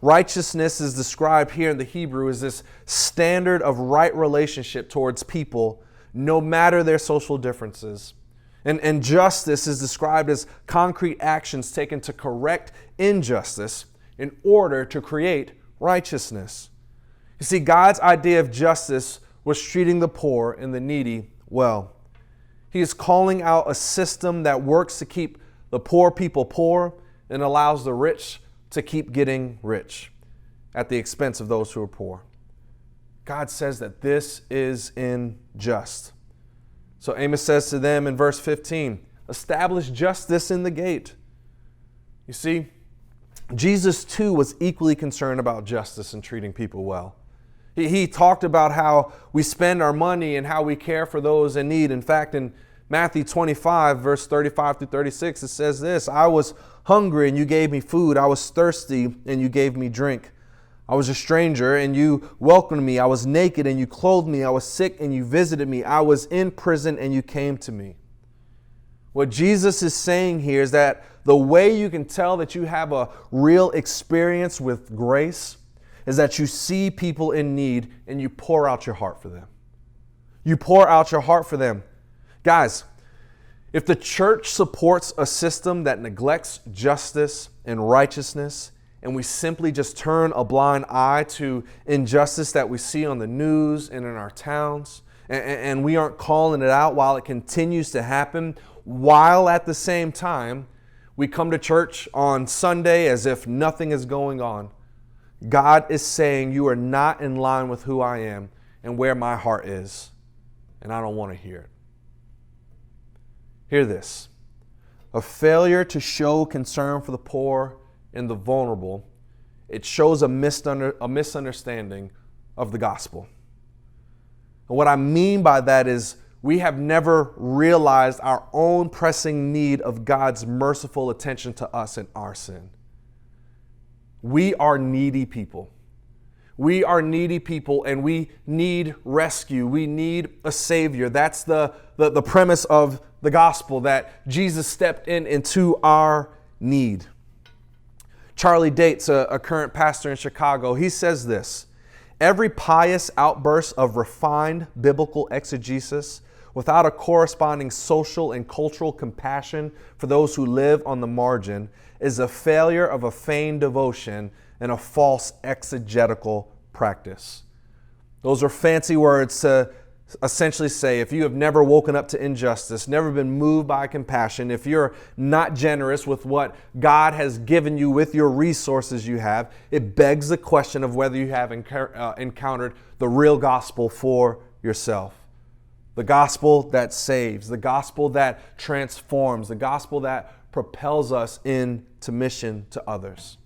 Righteousness is described here in the Hebrew as this standard of right relationship towards people, no matter their social differences. And justice is described as concrete actions taken to correct injustice in order to create righteousness. You see, God's idea of justice was treating the poor and the needy well. He is calling out a system that works to keep the poor people poor and allows the rich to keep getting rich at the expense of those who are poor. God says that this is unjust. So Amos says to them in verse 15, establish justice in the gate. You see, Jesus too was equally concerned about justice and treating people well. He talked about how we spend our money and how we care for those in need. In fact, in Matthew 25, verse 35 through 36, it says this, I was hungry and you gave me food. I was thirsty and you gave me drink. I was a stranger and you welcomed me. I was naked and you clothed me. I was sick and you visited me. I was in prison and you came to me. What Jesus is saying here is that the way you can tell that you have a real experience with grace is that you see people in need and you pour out your heart for them. You pour out your heart for them. Guys, if the church supports a system that neglects justice and righteousness, and we simply just turn a blind eye to injustice that we see on the news and in our towns, and we aren't calling it out while it continues to happen, while at the same time we come to church on Sunday as if nothing is going on, God is saying you are not in line with who I am and where my heart is, and I don't want to hear it. Hear this. A failure to show concern for the poor and the vulnerable, it shows a misunderstanding of the gospel. And what I mean by that is we have never realized our own pressing need of God's merciful attention to us in our sin. We are needy people. We are needy people and we need rescue. We need a Savior. That's the premise of the gospel, that Jesus stepped into our need. Charlie Dates, a current pastor in Chicago, he says this, every pious outburst of refined biblical exegesis without a corresponding social and cultural compassion for those who live on the margin is a failure of a feigned devotion and a false exegetical practice. Those are fancy words to essentially say if you have never woken up to injustice, never been moved by compassion, if you're not generous with what God has given you with your resources you have, it begs the question of whether you have encountered the real gospel for yourself. The gospel that saves, the gospel that transforms, the gospel that propels us into mission to others.